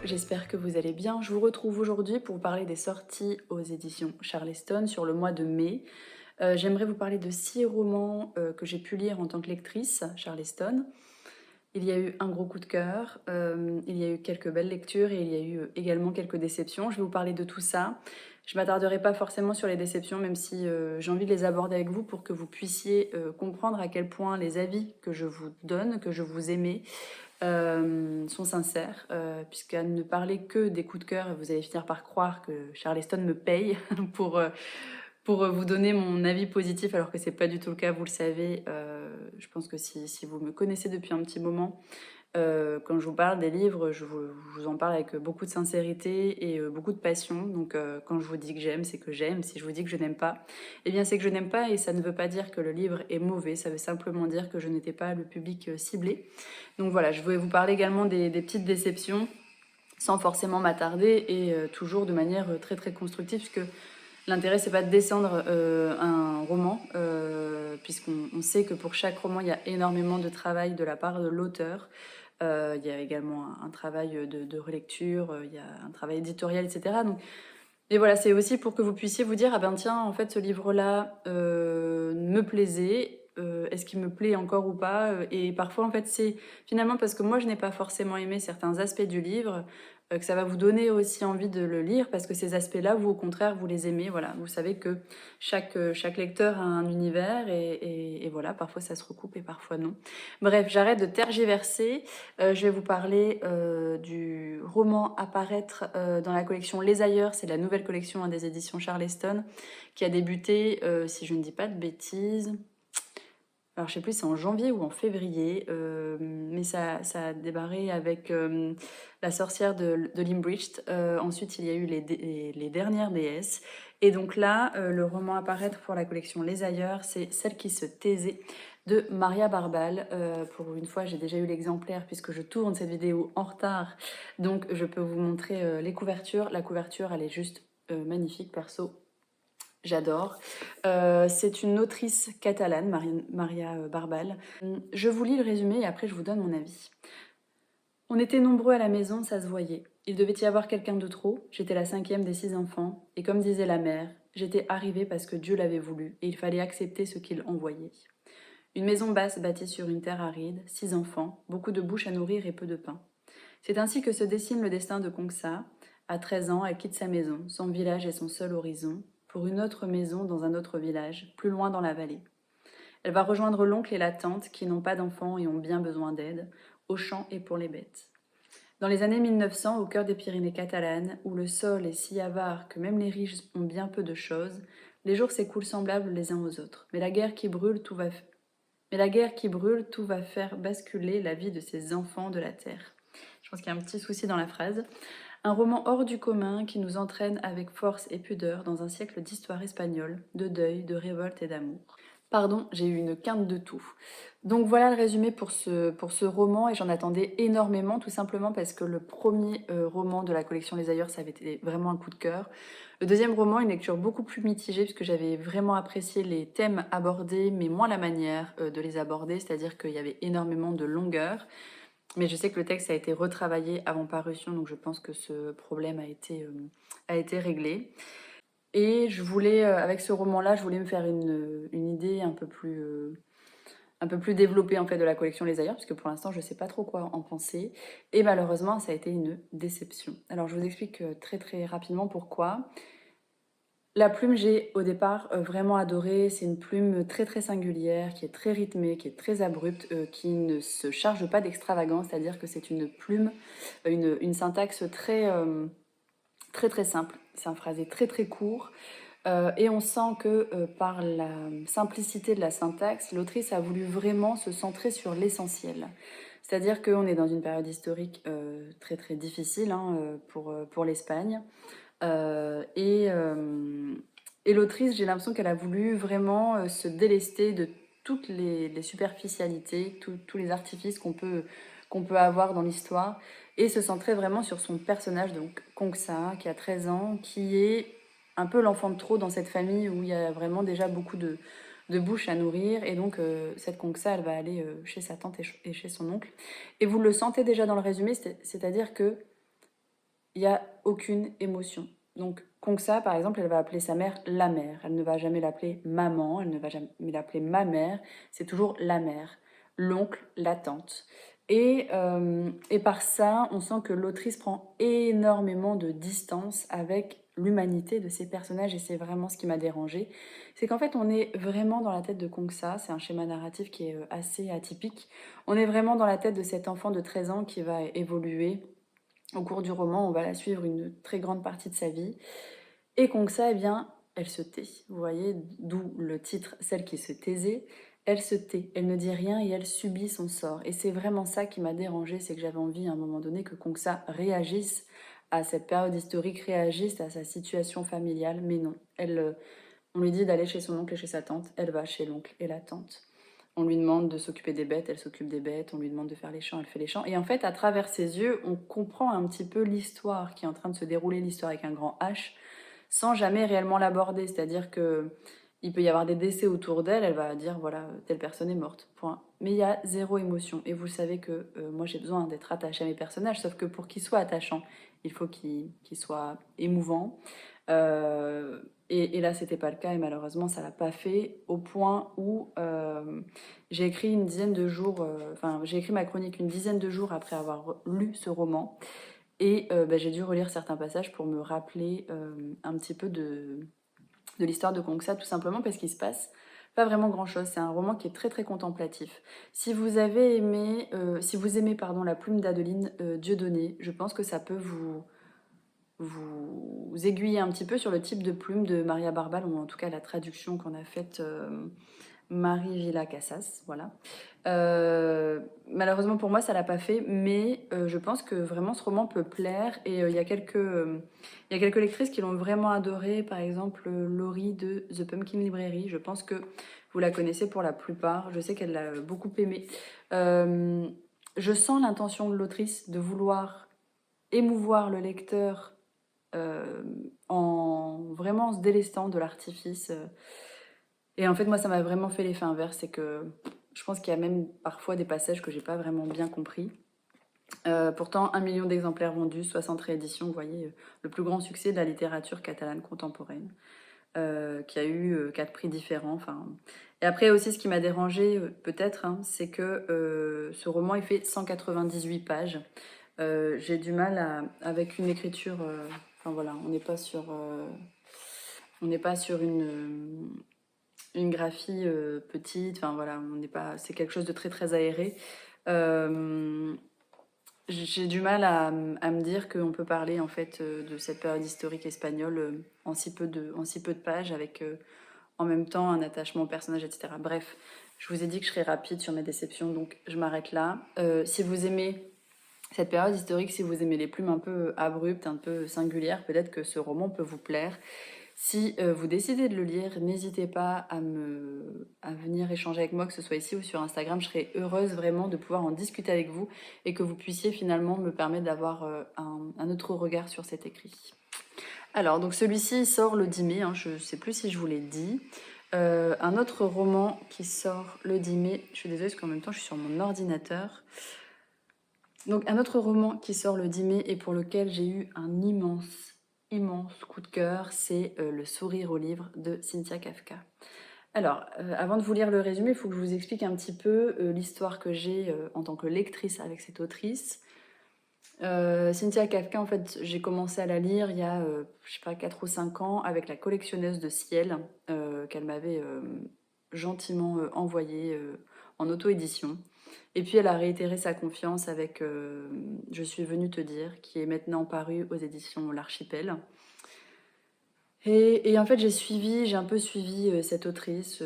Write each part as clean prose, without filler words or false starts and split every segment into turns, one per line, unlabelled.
j'espère que vous allez bien. Je vous retrouve aujourd'hui pour vous parler des sorties aux éditions Charleston sur le mois de mai. J'aimerais vous parler de 6 romans que j'ai pu lire en tant que lectrice Charleston. Il y a eu un gros coup de cœur, il y a eu quelques belles lectures et il y a eu également quelques déceptions. Je vais vous parler de tout ça. Je ne m'attarderai pas forcément sur les déceptions, même si j'ai envie de les aborder avec vous pour que vous puissiez comprendre à quel point les avis que je vous donne, que je vous émets, sont sincères, puisqu'à ne parler que des coups de cœur, vous allez finir par croire que Charleston me paye pour vous donner mon avis positif, alors que c'est pas du tout le cas, vous le savez. Je pense que si vous me connaissez depuis un petit moment, quand je vous parle des livres, je vous en parle avec beaucoup de sincérité et beaucoup de passion. Donc quand je vous dis que j'aime, c'est que j'aime. Si je vous dis que je n'aime pas, eh bien c'est que je n'aime pas, et ça ne veut pas dire que le livre est mauvais, ça veut simplement dire que je n'étais pas le public ciblé. Donc voilà, je voulais vous parler également des petites déceptions, sans forcément m'attarder, et toujours de manière très très constructive, puisque l'intérêt, c'est pas de descendre un roman, puisqu'on sait que pour chaque roman, il y a énormément de travail de la part de l'auteur. Il y a également un travail de relecture, il y a un travail éditorial, etc. Donc, et voilà, c'est aussi pour que vous puissiez vous dire, ah ben tiens, en fait, ce livre-là me plaisait. Est-ce qu'il me plaît encore ou pas? Et parfois, en fait, c'est finalement parce que moi, je n'ai pas forcément aimé certains aspects du livre, que ça va vous donner aussi envie de le lire, parce que ces aspects-là, vous, au contraire, vous les aimez. Voilà, vous savez que chaque lecteur a un univers, et voilà, parfois ça se recoupe et parfois non. Bref, j'arrête de tergiverser. Je vais vous parler du roman à paraître dans la collection Les Ailleurs. C'est la nouvelle collection des éditions Charleston, qui a débuté, si je ne dis pas de bêtises, alors je sais plus si c'est en janvier ou en février, mais ça a démarré avec La sorcière de Limbridge. Ensuite il y a eu les dernières déesses. Et donc là, le roman à paraître pour la collection Les Ailleurs, c'est Celle qui se taisait de Maria Barbal. Pour une fois, j'ai déjà eu l'exemplaire puisque je tourne cette vidéo en retard. Donc je peux vous montrer les couvertures. La couverture, elle est juste magnifique, perso. J'adore. C'est une autrice catalane, Maria Barbal. Je vous lis le résumé et après je vous donne mon avis. On était nombreux à la maison, ça se voyait. Il devait y avoir quelqu'un de trop, j'étais la 5e des 6 enfants, et comme disait la mère, j'étais arrivée parce que Dieu l'avait voulu, et il fallait accepter ce qu'il envoyait. Une maison basse bâtie sur une terre aride, 6 enfants, beaucoup de bouches à nourrir et peu de pain. C'est ainsi que se dessine le destin de Kongsa. À 13 ans, elle quitte sa maison, son village et son seul horizon, pour une autre maison dans un autre village, plus loin dans la vallée. Elle va rejoindre l'oncle et la tante qui n'ont pas d'enfants et ont bien besoin d'aide, aux champs et pour les bêtes. Dans les années 1900, au cœur des Pyrénées catalanes, où le sol est si avare que même les riches ont bien peu de choses, les jours s'écoulent semblables les uns aux autres. Mais la guerre qui brûle, tout va faire basculer la vie de ces enfants de la terre. Je pense qu'il y a un petit souci dans la phrase. Un roman hors du commun qui nous entraîne avec force et pudeur dans un siècle d'histoire espagnole, de deuil, de révolte et d'amour. Pardon, j'ai eu une quinte de tout. Donc voilà le résumé pour ce roman, et j'en attendais énormément, tout simplement parce que le premier roman de la collection Les Ailleurs, ça avait été vraiment un coup de cœur. Le deuxième roman, une lecture beaucoup plus mitigée, puisque j'avais vraiment apprécié les thèmes abordés, mais moins la manière de les aborder, c'est-à-dire qu'il y avait énormément de longueur. Mais je sais que le texte a été retravaillé avant parution, donc je pense que ce problème a été réglé. Et je voulais, avec ce roman-là, je voulais me faire une idée un peu plus développée en fait de la collection Les Ailleurs, parce que pour l'instant je ne sais pas trop quoi en penser. Et malheureusement, ça a été une déception. Alors je vous explique très très rapidement pourquoi. La plume, j'ai au départ vraiment adoré. C'est une plume très très singulière, qui est très rythmée, qui est très abrupte, qui ne se charge pas d'extravagance, c'est-à-dire que c'est une plume, une syntaxe très très simple. C'est un phrasé très très court. Et on sent que par la simplicité de la syntaxe, l'autrice a voulu vraiment se centrer sur l'essentiel. C'est-à-dire qu'on est dans une période historique très très difficile, hein, pour l'Espagne. Et l'autrice, j'ai l'impression qu'elle a voulu vraiment se délester de toutes les superficialités, tous les artifices qu'on peut avoir dans l'histoire, et se centrer vraiment sur son personnage, donc Kongsa, qui a 13 ans, qui est un peu l'enfant de trop dans cette famille où il y a vraiment déjà beaucoup de bouches à nourrir. Et donc cette Kongsa, elle va aller chez sa tante et chez son oncle. Et vous le sentez déjà dans le résumé, c'est-à-dire que il n'y a aucune émotion. Donc, Kongsa, par exemple, elle va appeler sa mère la mère. Elle ne va jamais l'appeler maman, elle ne va jamais l'appeler ma mère. C'est toujours la mère, l'oncle, la tante. Et par ça, on sent que l'autrice prend énormément de distance avec l'humanité de ces personnages et c'est vraiment ce qui m'a dérangée. C'est qu'en fait, on est vraiment dans la tête de Kongsa, c'est un schéma narratif qui est assez atypique. On est vraiment dans la tête de cet enfant de 13 ans qui va évoluer. Au cours du roman, on va la suivre une très grande partie de sa vie. Et Kongsa, eh bien, elle se tait. Vous voyez, d'où le titre, celle qui se taisait. Elle se tait, elle ne dit rien et elle subit son sort. Et c'est vraiment ça qui m'a dérangée, c'est que j'avais envie à un moment donné que Kongsa réagisse à cette période historique, réagisse à sa situation familiale. Mais non, on lui dit d'aller chez son oncle et chez sa tante, elle va chez l'oncle et la tante. On lui demande de s'occuper des bêtes, elle s'occupe des bêtes. On lui demande de faire les champs, elle fait les champs. Et en fait, à travers ses yeux, on comprend un petit peu l'histoire qui est en train de se dérouler, l'histoire avec un grand H, sans jamais réellement l'aborder. C'est-à-dire que il peut y avoir des décès autour d'elle, elle va dire voilà, telle personne est morte, point. Mais il y a zéro émotion. Et vous savez que moi j'ai besoin d'être attachée à mes personnages, sauf que pour qu'ils soient attachants, il faut qu'ils soient émouvants. Et là, c'était pas le cas, et malheureusement, ça l'a pas fait, au point où j'ai écrit une dizaine de jours, enfin, j'ai écrit ma chronique une dizaine de jours après avoir lu ce roman, et bah, j'ai dû relire certains passages pour me rappeler un petit peu de l'histoire de Kongsa, tout simplement parce qu'il se passe pas vraiment grand-chose. C'est un roman qui est très très contemplatif. Si vous avez aimé, si vous aimez pardon, La plume d'Adeline Dieudonné, je pense que ça peut vous aiguiller un petit peu sur le type de plume de Maria Barbal, ou en tout cas la traduction qu'on a faite Marie Villa Casas, voilà. Malheureusement pour moi, ça l'a pas fait, mais je pense que vraiment ce roman peut plaire et il y a quelques lectrices qui l'ont vraiment adoré, par exemple Laurie de The Pumpkin Library. Je pense que vous la connaissez pour la plupart. Je sais qu'elle l'a beaucoup aimé. Je sens l'intention de l'autrice de vouloir émouvoir le lecteur en vraiment se délestant de l'artifice. Et en fait, moi, ça m'a vraiment fait l'effet inverse. C'est que je pense qu'il y a même parfois des passages que j'ai pas vraiment bien compris. Pourtant, 1 million d'exemplaires vendus, 60 rééditions, vous voyez, le plus grand succès de la littérature catalane contemporaine, qui a eu 4 prix différents. Enfin, et après aussi, ce qui m'a dérangé, peut-être, hein, c'est que ce roman, il fait 198 pages. J'ai du mal avec une écriture. Enfin voilà, on n'est pas sur une graphie petite. Enfin voilà, on n'est pas. C'est quelque chose de très très aéré. Euh, j'ai du mal à me dire qu'on peut parler en fait de cette période historique espagnole en si peu de pages avec en même temps un attachement au personnage, etc. Bref, je vous ai dit que je serais rapide sur mes déceptions, donc je m'arrête là. Si vous aimez cette période historique, si vous aimez les plumes un peu abruptes, un peu singulières, peut-être que ce roman peut vous plaire. Si vous décidez de le lire, n'hésitez pas à venir échanger avec moi, que ce soit ici ou sur Instagram. Je serais heureuse vraiment de pouvoir en discuter avec vous et que vous puissiez finalement me permettre d'avoir un autre regard sur cet écrit. Alors, donc celui-ci sort le 10 mai, hein, je ne sais plus si je vous l'ai dit. Un autre roman qui sort le 10 mai, je suis désolée parce qu'en même temps je suis sur mon ordinateur. Donc un autre roman qui sort le 10 mai et pour lequel j'ai eu un immense coup de cœur, c'est Le sourire au livre de Cynthia Kafka. Alors, avant de vous lire le résumé, il faut que je vous explique un petit peu l'histoire que j'ai en tant que lectrice avec cette autrice. Cynthia Kafka, en fait, j'ai commencé à la lire il y a, je sais pas, 4 ou 5 ans avec La collectionneuse de ciel, qu'elle m'avait gentiment envoyée en auto-édition. Et puis elle a réitéré sa confiance avec Je suis venue te dire, qui est maintenant paru aux éditions L'Archipel. Et en fait, j'ai un peu suivi cette autrice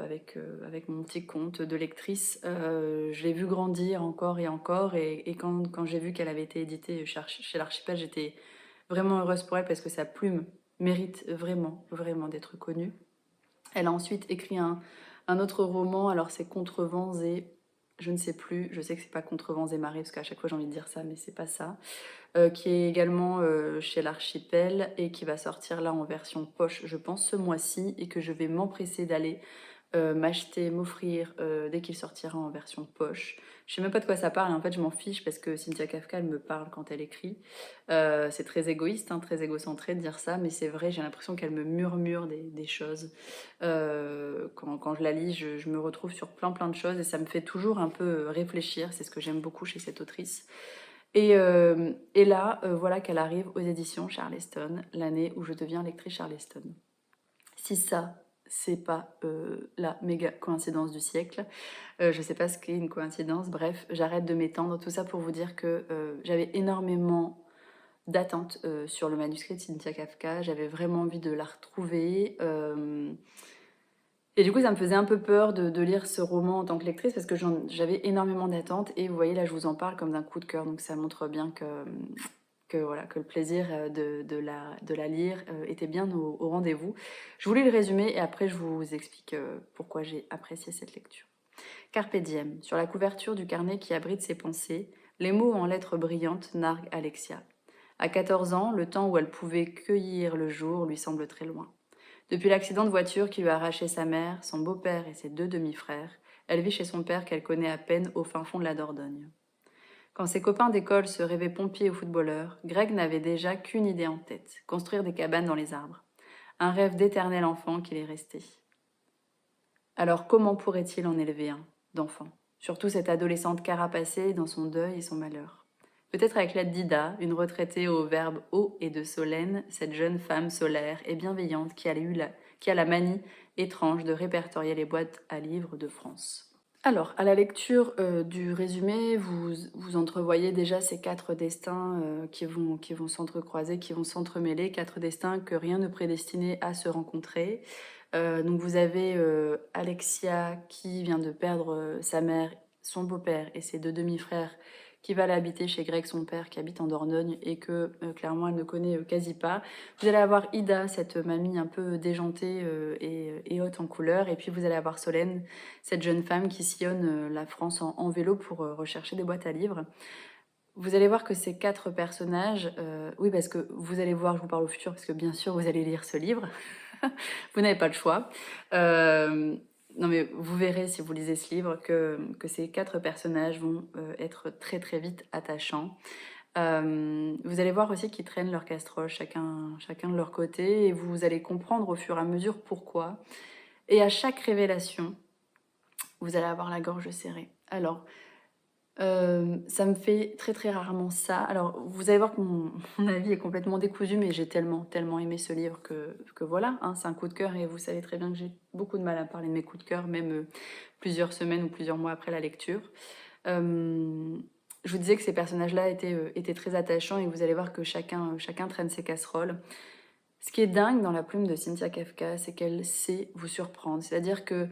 avec mon petit compte de lectrice. Je l'ai vue grandir encore et encore. Et quand j'ai vu qu'elle avait été éditée chez l'Archipel, j'étais vraiment heureuse pour elle parce que sa plume mérite vraiment, vraiment d'être connue. Elle a ensuite écrit un autre roman, alors c'est Contre vents et je ne sais plus, je sais que c'est pas Contre vents et marées parce qu'à chaque fois j'ai envie de dire ça, mais c'est pas ça. Qui est également chez l'Archipel et qui va sortir là en version poche, je pense, ce mois-ci et que je vais m'empresser d'aller m'acheter, m'offrir dès qu'il sortira en version poche. Je sais même pas de quoi ça parle, en fait je m'en fiche parce que Cynthia Kafka elle me parle quand elle écrit. C'est très égoïste, hein, très égocentré de dire ça, mais c'est vrai, j'ai l'impression qu'elle me murmure des choses. Quand je la lis, je me retrouve sur plein de choses et ça me fait toujours un peu réfléchir, c'est ce que j'aime beaucoup chez cette autrice. Et là, voilà qu'elle arrive aux éditions Charleston, l'année où je deviens lectrice Charleston. Si ça, c'est pas la méga coïncidence du siècle, je sais pas ce qu'est une coïncidence, bref, j'arrête de m'étendre. Tout ça pour vous dire que j'avais énormément d'attentes sur le manuscrit de Cynthia Kafka, j'avais vraiment envie de la retrouver. Et du coup, ça me faisait un peu peur de lire ce roman en tant que lectrice parce que j'avais énormément d'attentes et vous voyez là, je vous en parle comme d'un coup de cœur, donc ça montre bien que voilà, que le plaisir de la lire était bien au rendez-vous. Je voulais le résumer et après je vous explique pourquoi j'ai apprécié cette lecture. Carpe diem, sur la couverture du carnet qui abrite ses pensées, les mots en lettres brillantes narguent Alexia. À 14 ans, le temps où elle pouvait cueillir le jour lui semble très loin. Depuis l'accident de voiture qui lui a arraché sa mère, son beau-père et ses 2 demi-frères, elle vit chez son père qu'elle connaît à peine au fin fond de la Dordogne. Quand ses copains d'école se rêvaient pompiers ou footballeurs, Greg n'avait déjà qu'une idée en tête, construire des cabanes dans les arbres. Un rêve d'éternel enfant qu'il est resté. Alors comment pourrait-il en élever un, d'enfant? Surtout cette adolescente carapacée dans son deuil et son malheur. Peut-être avec l'aide d'Ida, une retraitée au verbe haut et de Solène, cette jeune femme solaire et bienveillante qui a la manie étrange de répertorier les boîtes à livres de France. Alors, à la lecture du résumé, vous entrevoyez déjà ces 4 destins qui vont s'entrecroiser, qui vont s'entremêler, 4 destins que rien ne prédestinait à se rencontrer. Donc vous avez Alexia qui vient de perdre sa mère, son beau-père et ses 2 demi-frères qui va aller habiter chez Greg, son père, qui habite en Dordogne et que clairement elle ne connaît quasi pas. Vous allez avoir Ida, cette mamie un peu déjantée et haute en couleur. Et puis vous allez avoir Solène, cette jeune femme qui sillonne la France en vélo pour rechercher des boîtes à livres. Vous allez voir que ces 4 personnages, oui parce que vous allez voir, je vous parle au futur parce que bien sûr vous allez lire ce livre, vous n'avez pas le choix. Non mais vous verrez si vous lisez ce livre que ces 4 personnages vont être très vite attachants. Vous allez voir aussi qu'ils traînent leur casserole chacun de leur côté et vous allez comprendre au fur et à mesure pourquoi. Et à chaque révélation, vous allez avoir la gorge serrée. Alors, ça me fait très rarement ça. Alors, vous allez voir que mon avis est complètement décousu, mais j'ai tellement aimé ce livre que voilà, hein, c'est un coup de cœur et vous savez très bien que j'ai beaucoup de mal à parler de mes coups de cœur, même plusieurs semaines ou plusieurs mois après la lecture. Je vous disais que ces personnages-là étaient très attachants et vous allez voir que chacun traîne ses casseroles. Ce qui est dingue dans la plume de Cynthia Kafka, c'est qu'elle sait vous surprendre. C'est-à-dire que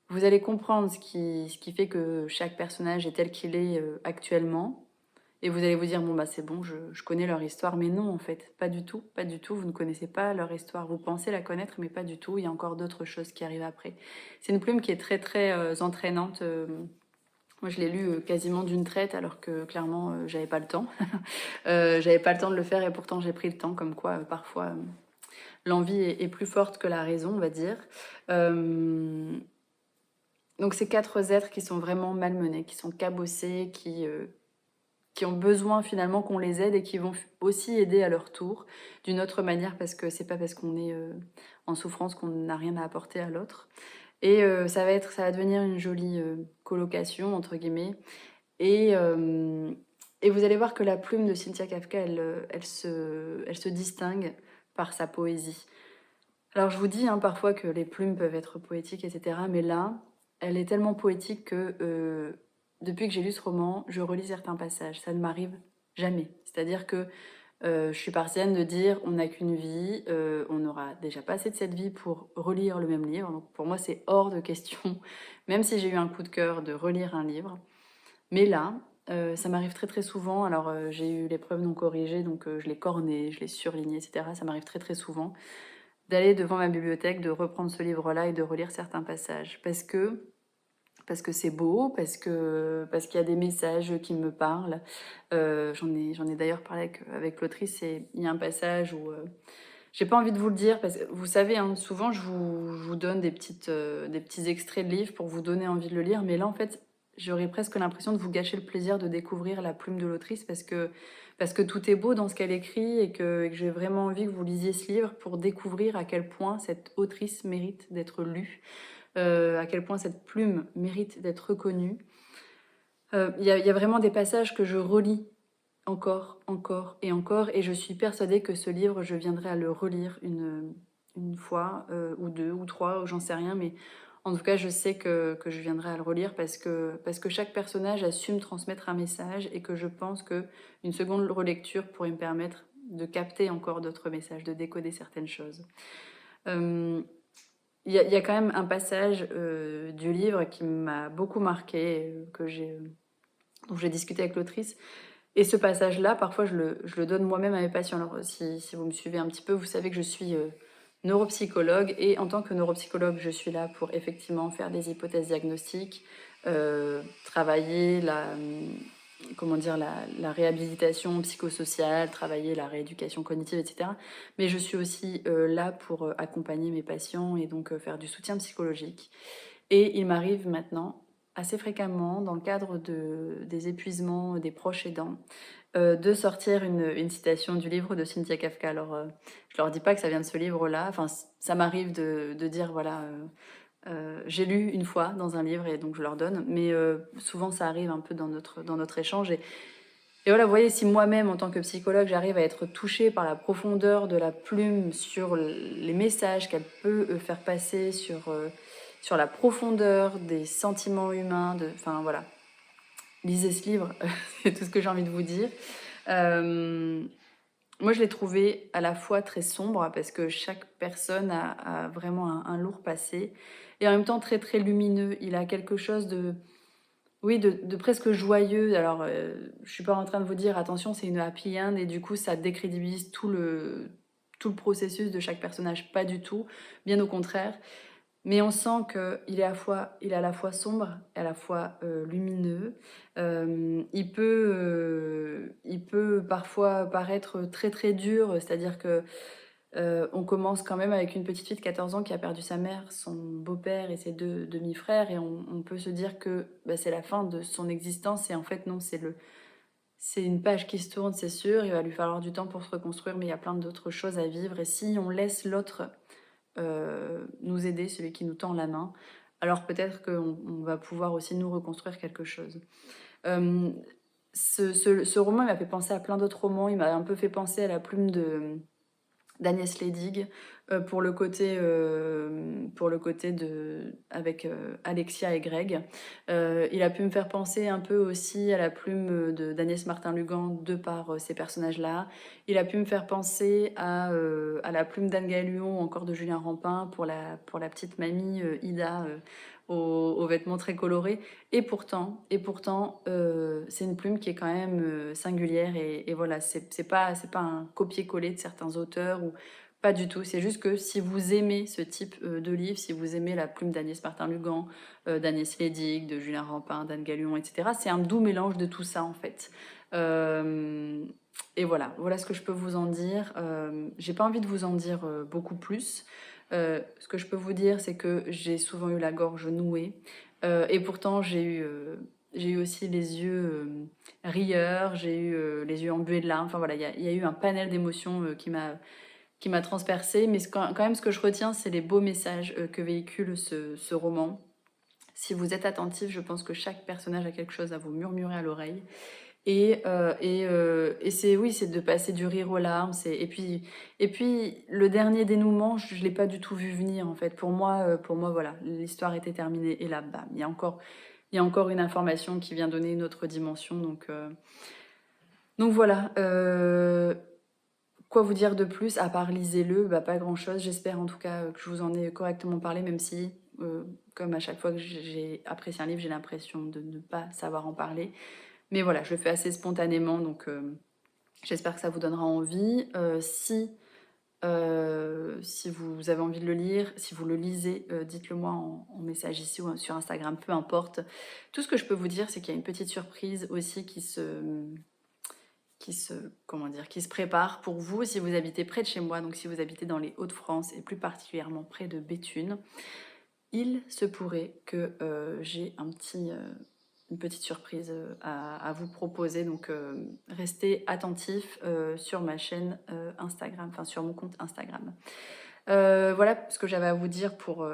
vous allez comprendre ce qui fait que chaque personnage est tel qu'il est actuellement. Et vous allez vous dire, bon bah c'est bon, je connais leur histoire. Mais non en fait, pas du tout, pas du tout. Vous ne connaissez pas leur histoire. Vous pensez la connaître, mais pas du tout. Il y a encore d'autres choses qui arrivent après. C'est une plume qui est très entraînante. Moi je l'ai lu quasiment d'une traite alors que clairement j'avais pas le temps. J'avais pas le temps de le faire et pourtant j'ai pris le temps. Comme quoi parfois l'envie est plus forte que la raison, on va dire. Donc ces 4 êtres qui sont vraiment malmenés, qui sont cabossés, qui ont besoin finalement qu'on les aide et qui vont aussi aider à leur tour d'une autre manière parce que c'est pas parce qu'on est en souffrance qu'on n'a rien à apporter à l'autre. Et ça va devenir une jolie colocation entre guillemets. Et, euh, et vous allez voir que la plume de Cynthia Kafka, elle se distingue par sa poésie. Alors je vous dis hein, parfois que les plumes peuvent être poétiques, etc. Mais là, elle est tellement poétique que depuis que j'ai lu ce roman, je relis certains passages. Ça ne m'arrive jamais. C'est-à-dire que je suis partienne de dire on n'a qu'une vie, on n'aura déjà pas assez de cette vie pour relire le même livre. Donc pour moi, c'est hors de question, même si j'ai eu un coup de cœur, de relire un livre. Mais là, ça m'arrive très souvent. Alors j'ai eu les preuves non corrigées, donc je l'ai corné, je l'ai surligné, etc. Ça m'arrive très souvent d'aller devant ma bibliothèque, de reprendre ce livre-là et de relire certains passages. Parce que c'est beau, parce qu'il y a des messages qui me parlent. J'en ai d'ailleurs parlé avec l'autrice et il y a un passage où j'ai pas envie de vous le dire parce que vous savez, hein, souvent je vous donne des petits extraits de livres pour vous donner envie de le lire, mais là, en fait, j'aurais presque l'impression de vous gâcher le plaisir de découvrir la plume de l'autrice parce que tout est beau dans ce qu'elle écrit et que j'ai vraiment envie que vous lisiez ce livre pour découvrir à quel point cette autrice mérite d'être lue, à quel point cette plume mérite d'être reconnue. Il y a vraiment des passages que je relis encore, encore et encore, et je suis persuadée que ce livre, je viendrai à le relire une fois, ou deux, ou trois, ou j'en sais rien, mais en tout cas, je sais que je viendrai à le relire parce que chaque personnage assume transmettre un message et que je pense que une seconde relecture pourrait me permettre de capter encore d'autres messages, de décoder certaines choses. Euh, il y a quand même un passage du livre qui m'a beaucoup marqué, dont j'ai discuté avec l'autrice. Et ce passage-là, parfois, je le donne moi-même à mes patients. Alors, si vous me suivez un petit peu, vous savez que je suis neuropsychologue. Et en tant que neuropsychologue, je suis là pour effectivement faire des hypothèses diagnostiques, travailler comment dire, la réhabilitation psychosociale, travailler la rééducation cognitive, etc. Mais je suis aussi là pour accompagner mes patients et donc faire du soutien psychologique. Et il m'arrive maintenant assez fréquemment, dans le cadre des épuisements des proches aidants, de sortir une citation du livre de Cynthia Kafka. Alors, je leur dis pas que ça vient de ce livre-là. Enfin, ça m'arrive de dire, voilà, j'ai lu une fois dans un livre et donc je leur donne. Mais souvent, ça arrive un peu dans notre échange. Et voilà, vous voyez, si moi-même, en tant que psychologue, j'arrive à être touchée par la profondeur de la plume sur les messages qu'elle peut faire passer, sur la profondeur des sentiments humains, enfin voilà, lisez ce livre, c'est tout ce que j'ai envie de vous dire. Moi, je l'ai trouvé à la fois très sombre, parce que chaque personne a vraiment un lourd passé, et en même temps très très lumineux. Il a quelque chose de, oui, de presque joyeux. Alors, je suis pas en train de vous dire, attention, c'est une happy end, et du coup, ça décrédibilise tout le processus de chaque personnage. Pas du tout, bien au contraire. Mais on sent il est à la fois sombre et à la fois lumineux. Il peut parfois paraître très très dur, c'est-à-dire que on commence quand même avec une petite fille de 14 ans qui a perdu sa mère, son beau-père et ses deux demi-frères, et on peut se dire que bah, c'est la fin de son existence, et en fait non, c'est une page qui se tourne, c'est sûr, il va lui falloir du temps pour se reconstruire, mais il y a plein d'autres choses à vivre, et si on laisse l'autre nous aider, celui qui nous tend la main, alors peut-être qu'on va pouvoir aussi nous reconstruire quelque chose. Euh, ce roman m'a fait penser à plein d'autres romans, il m'a un peu fait penser à la plume d'Agnès Ledig, pour le côté avec Alexia et Greg. Il a pu me faire penser un peu aussi à la plume d'Agnès Martin-Lugan de par ces personnages-là. Il a pu me faire penser à la plume d'Anne Galion, encore de Julien Rampin, pour la petite mamie Ida, aux vêtements très colorés. Et pourtant c'est une plume qui est quand même singulière, et voilà, c'est pas un copier-coller de certains auteurs, ou pas du tout. C'est juste que si vous aimez ce type de livre, si vous aimez la plume d'Agnès Martin-Lugan, d'Agnès Lédig, de Julien Rampin, d'Anne Galion, etc., c'est un doux mélange de tout ça en fait. Et voilà ce que je peux vous en dire. J'ai pas envie de vous en dire beaucoup plus. Ce que je peux vous dire, c'est que j'ai souvent eu la gorge nouée, et pourtant j'ai eu aussi les yeux rieurs, j'ai eu les yeux embués de larmes. Enfin voilà, il y a eu un panel d'émotions qui m'a transpercée. Mais quand même, ce que je retiens, c'est les beaux messages que véhicule ce roman. Si vous êtes attentif, je pense que chaque personnage a quelque chose à vous murmurer à l'oreille. Et c'est, oui, c'est de passer du rire aux larmes. Et puis le dernier dénouement, je ne l'ai pas du tout vu venir en fait. Pour moi voilà, l'histoire était terminée. Et là, bam, il y a encore une information qui vient donner une autre dimension. Donc voilà. Quoi vous dire de plus, à part lisez-le, bah, pas grand-chose. J'espère en tout cas que je vous en ai correctement parlé, même si, comme à chaque fois que j'ai apprécié un livre, j'ai l'impression de ne pas savoir en parler. Mais voilà, je le fais assez spontanément, donc j'espère que ça vous donnera envie. Si vous avez envie de le lire, si vous le lisez, dites-le moi en message ici ou sur Instagram, peu importe. Tout ce que je peux vous dire, c'est qu'il y a une petite surprise aussi comment dire, qui se prépare pour vous si vous habitez près de chez moi, donc si vous habitez dans les Hauts-de-France et plus particulièrement près de Béthune. Il se pourrait que j'ai une petite surprise à vous proposer, donc restez attentifs sur ma chaîne Instagram, enfin sur mon compte Instagram. Voilà ce que j'avais à vous dire pour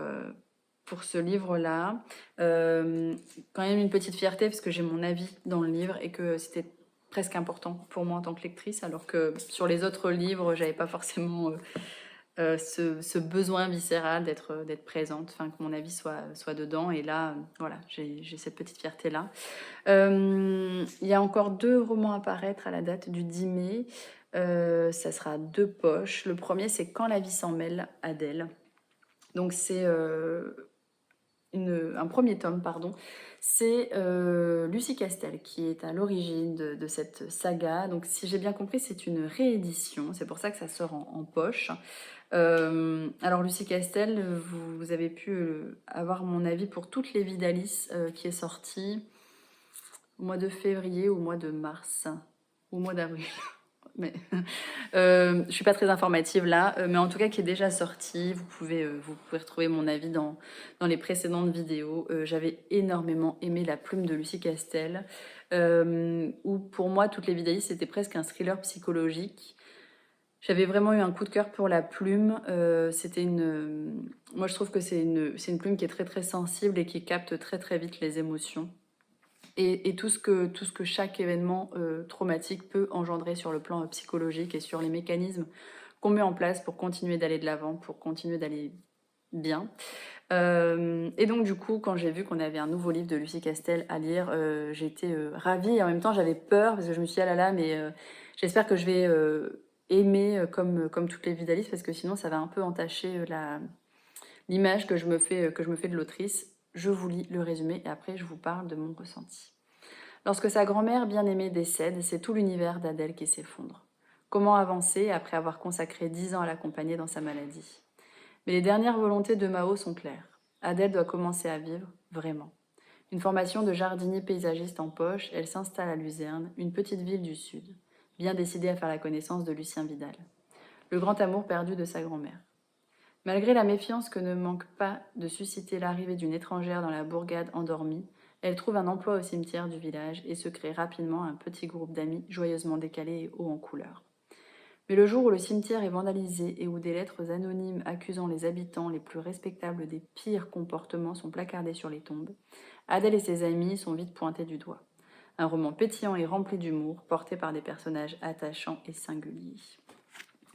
ce livre-là. Quand même une petite fierté parce que j'ai mon avis dans le livre et que c'était presque important pour moi en tant que lectrice, alors que sur les autres livres, j'avais pas forcément ce besoin viscéral d'être présente, enfin que mon avis soit dedans. Et là, voilà, j'ai cette petite fierté-là. Il y a encore 2 romans à paraître à la date du 10 mai. Ça sera 2 poches. Le premier, c'est Quand la vie s'en mêle, Adèle. Donc c'est un premier tome, pardon. C'est Lucie Castel qui est à l'origine de cette saga. Donc si j'ai bien compris, c'est une réédition. C'est pour ça que ça sort en poche. Alors Lucie Castel, vous avez pu avoir mon avis pour Toutes les vies d'Alice qui est sortie au mois de février ou au mois de mars ou au mois d'avril. Mais je suis pas très informative là, mais en tout cas qui est déjà sorti. Vous pouvez retrouver mon avis dans les précédentes vidéos. J'avais énormément aimé La plume de Lucie Castel, où pour moi Toutes les vies d'Alice c'était presque un thriller psychologique. J'avais vraiment eu un coup de cœur pour La plume. Moi je trouve que c'est une plume qui est très très sensible et qui capte très très vite les émotions. Et tout ce que chaque événement traumatique peut engendrer sur le plan psychologique et sur les mécanismes qu'on met en place pour continuer d'aller de l'avant, pour continuer d'aller bien. Et donc du coup, quand j'ai vu qu'on avait un nouveau livre de Lucie Castel à lire, j'étais ravie et en même temps j'avais peur parce que je me suis dit ah là là, mais j'espère que je vais aimer comme Toutes les vies d'Alice, parce que sinon ça va un peu entacher l'image que je me fais de l'autrice. Je vous lis le résumé et après je vous parle de mon ressenti. Lorsque sa grand-mère bien-aimée décède, c'est tout l'univers d'Adèle qui s'effondre. Comment avancer après avoir consacré 10 ans à l'accompagner dans sa maladie? Mais les dernières volontés de Mao sont claires. Adèle doit commencer à vivre, vraiment. Une formation de jardinier paysagiste en poche, elle s'installe à Luzerne, une petite ville du Sud, bien décidée à faire la connaissance de Lucien Vidal, le grand amour perdu de sa grand-mère. Malgré la méfiance que ne manque pas de susciter l'arrivée d'une étrangère dans la bourgade endormie, elle trouve un emploi au cimetière du village et se crée rapidement un petit groupe d'amis joyeusement décalés et hauts en couleur. Mais le jour où le cimetière est vandalisé et où des lettres anonymes accusant les habitants les plus respectables des pires comportements sont placardées sur les tombes, Adèle et ses amis sont vite pointés du doigt. Un roman pétillant et rempli d'humour, porté par des personnages attachants et singuliers.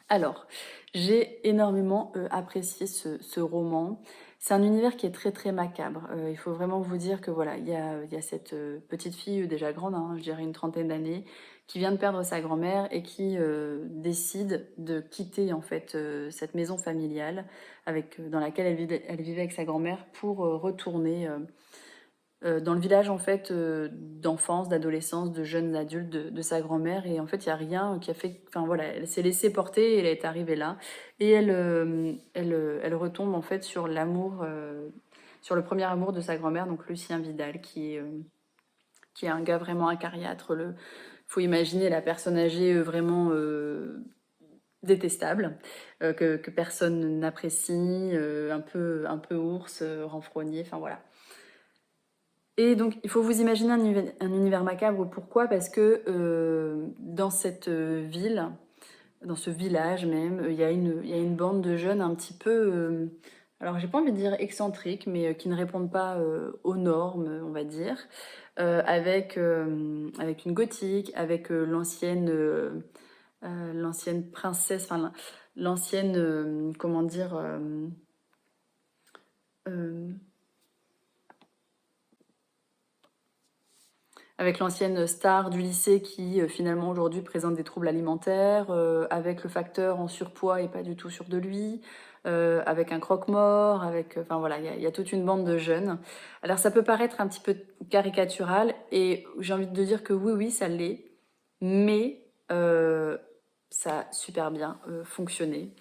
Alors, j'ai énormément apprécié ce roman. C'est un univers qui est très très macabre. Il faut vraiment vous dire que voilà, il y a cette petite fille déjà grande, hein, je dirais une trentaine d'années, qui vient de perdre sa grand-mère et qui décide de quitter en fait cette maison familiale dans laquelle elle vivait avec sa grand-mère pour retourner dans le village en fait d'enfance, d'adolescence, de jeunes adultes de sa grand-mère. Et en fait il n'y a rien qui a fait, enfin voilà, elle s'est laissée porter et elle est arrivée là. Et elle retombe en fait sur l'amour, sur le premier amour de sa grand-mère, donc Lucien Vidal, qui est un gars vraiment acariâtre. Faut imaginer la personne âgée vraiment détestable, que personne n'apprécie, un peu ours, renfrogné, enfin voilà. Et donc, il faut vous imaginer un univers macabre. Pourquoi? Parce que dans cette ville, dans ce village même, il y a une bande de jeunes un petit peu, alors j'ai pas envie de dire excentriques, mais qui ne répondent pas aux normes, on va dire, avec une gothique, avec l'ancienne princesse, enfin l'ancienne, comment dire, euh, avec l'ancienne star du lycée qui finalement aujourd'hui présente des troubles alimentaires, avec le facteur en surpoids et pas du tout sûr de lui, avec un croque-mort, enfin voilà, il y a toute une bande de jeunes. Alors ça peut paraître un petit peu caricatural et j'ai envie de dire que oui, oui, ça l'est, mais ça a super bien fonctionné.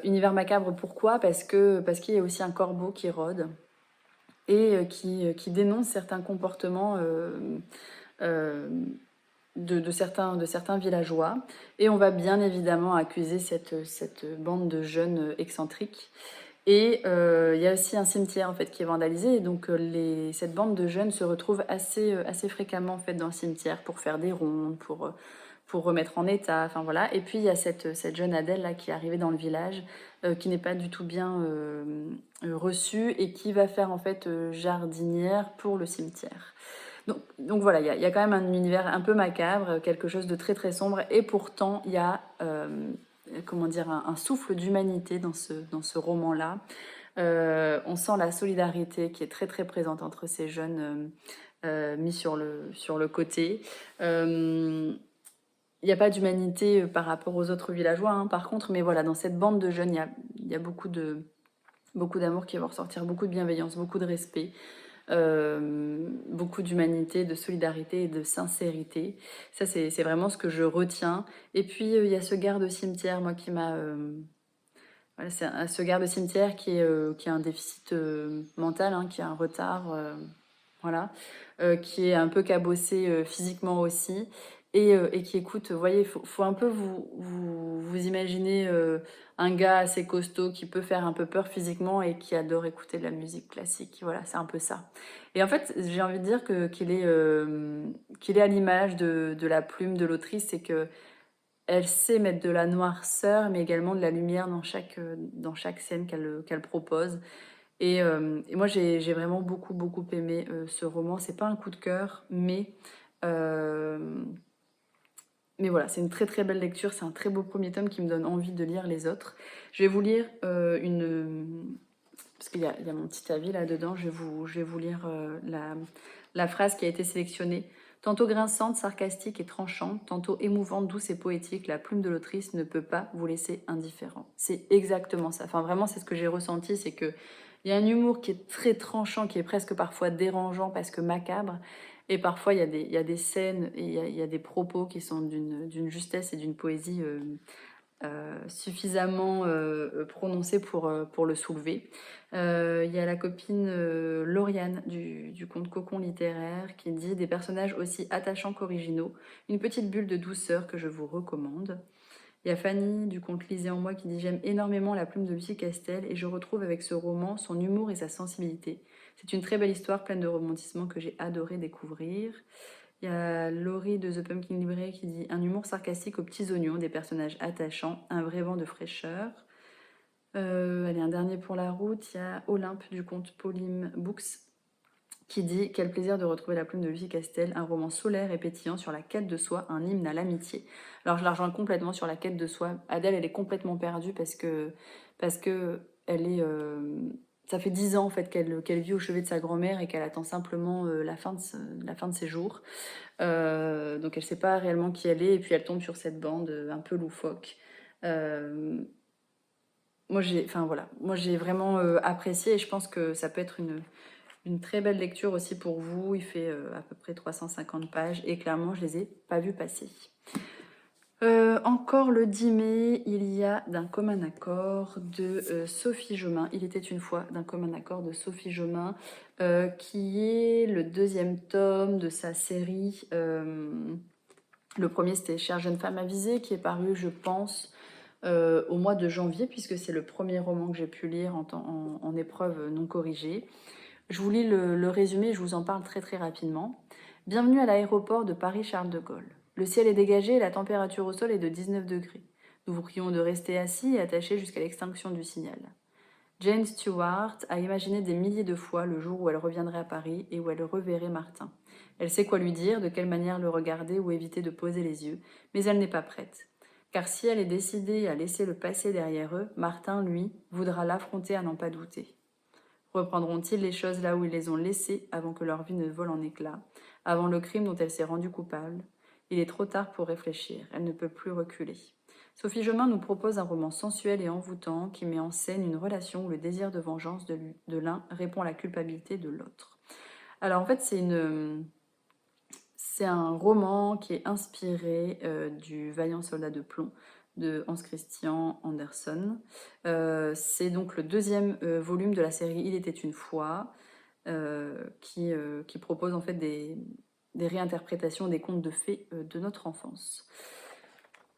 Univers macabre, pourquoi? Parce qu'il y a aussi un corbeau qui rôde et qui dénonce certains comportements de certains villageois. Et on va bien évidemment accuser cette bande de jeunes excentriques. Et il y a aussi un cimetière en fait qui est vandalisé. Et donc cette bande de jeunes se retrouve assez fréquemment en fait dans le cimetière pour faire des rondes, pour remettre en état. Enfin voilà. Et puis il y a cette jeune Adèle là qui est arrivée dans le village, qui n'est pas du tout bien reçue et qui va faire en fait jardinière pour le cimetière. Donc voilà, il y a quand même un univers un peu macabre, quelque chose de très très sombre, et pourtant il y a comment dire, un souffle d'humanité dans ce roman-là. On sent la solidarité qui est très très présente entre ces jeunes mis sur le côté. Il n'y a pas d'humanité par rapport aux autres villageois, hein, par contre, mais voilà, dans cette bande de jeunes, il y a beaucoup d'amour qui va ressortir, beaucoup de bienveillance, beaucoup de respect. Beaucoup d'humanité, de solidarité et de sincérité. Ça, c'est vraiment ce que je retiens. Et puis, il y a ce garde-cimetière, moi, qui m'a... voilà, ce garde-cimetière qui a un déficit mental, hein, qui a un retard, voilà, qui est un peu cabossé physiquement aussi, et qui écoute, vous voyez, faut un peu vous imaginer un gars assez costaud qui peut faire un peu peur physiquement et qui adore écouter de la musique classique. Voilà, c'est un peu ça. Et en fait, j'ai envie de dire qu'il est à l'image de la plume de l'autrice, c'est que elle sait mettre de la noirceur, mais également de la lumière dans chaque scène qu'elle propose. Et moi, j'ai vraiment beaucoup aimé ce roman. C'est pas un coup de cœur, euh, mais voilà, c'est une très très belle lecture. C'est un très beau premier tome qui me donne envie de lire les autres. Je vais vous lire parce qu'il y a mon petit avis là-dedans. Je vais vous lire la phrase qui a été sélectionnée. Tantôt grinçante, sarcastique et tranchante, tantôt émouvante, douce et poétique, la plume de l'autrice ne peut pas vous laisser indifférent. C'est exactement ça. Enfin, vraiment, c'est ce que j'ai ressenti, c'est que il y a un humour qui est très tranchant, qui est presque parfois dérangeant parce que macabre. Et parfois, il y a des scènes et il y a des propos qui sont d'une justesse et d'une poésie suffisamment prononcée pour le soulever. Il y a la copine Lauriane du conte Cocon littéraire qui dit des personnages aussi attachants qu'originaux, une petite bulle de douceur que je vous recommande. Il y a Fanny du conte Lisez en moi qui dit j'aime énormément la plume de Lucie Castel et je retrouve avec ce roman son humour et sa sensibilité. C'est une très belle histoire pleine de rebondissements que j'ai adoré découvrir. Il y a Laurie de The Pumpkin Library qui dit un humour sarcastique aux petits oignons, des personnages attachants, un vrai vent de fraîcheur. Allez, un dernier pour la route. Il y a Olympe du conte Pauline Books qui dit quel plaisir de retrouver la plume de Lucie Castel, un roman solaire et pétillant sur la quête de soi, un hymne à l'amitié. Alors je la rejoins complètement sur la quête de soi. Adèle, elle est complètement perdue parce que elle est ça fait 10 ans en fait qu'elle vit au chevet de sa grand-mère et qu'elle attend simplement la fin de ses jours. Donc elle ne sait pas réellement qui elle est et puis elle tombe sur cette bande un peu loufoque. Euh, moi j'ai vraiment apprécié et je pense que ça peut être une très belle lecture aussi pour vous. Il fait à peu près 350 pages et clairement je les ai pas vus passer. Encore le 10 mai, il y a d'un commun accord de Sophie Jomain. Il était une fois d'un commun accord de Sophie Jomain, qui est le deuxième tome de sa série. Le premier, c'était Chère jeune femme avisée, qui est paru, je pense, au mois de janvier, puisque c'est le premier roman que j'ai pu lire en épreuve non corrigée. Je vous lis le résumé, je vous en parle très très rapidement. Bienvenue à l'aéroport de Paris-Charles de Gaulle. Le ciel est dégagé et la température au sol est de 19 degrés. Nous vous prions de rester assis et attachés jusqu'à l'extinction du signal. Jane Stewart a imaginé des milliers de fois le jour où elle reviendrait à Paris et où elle reverrait Martin. Elle sait quoi lui dire, de quelle manière le regarder ou éviter de poser les yeux, mais elle n'est pas prête. Car si elle est décidée à laisser le passé derrière eux, Martin, lui, voudra l'affronter à n'en pas douter. Reprendront-ils les choses là où ils les ont laissées avant que leur vie ne vole en éclats, avant le crime dont elle s'est rendue coupable? Il est trop tard pour réfléchir, elle ne peut plus reculer. Sophie Jomain nous propose un roman sensuel et envoûtant qui met en scène une relation où le désir de vengeance de l'un répond à la culpabilité de l'autre. Alors en fait, c'est un roman qui est inspiré du Vaillant soldat de plomb de Hans Christian Andersen. C'est donc le deuxième volume de la série Il était une fois, qui propose en fait des réinterprétations des contes de fées de notre enfance.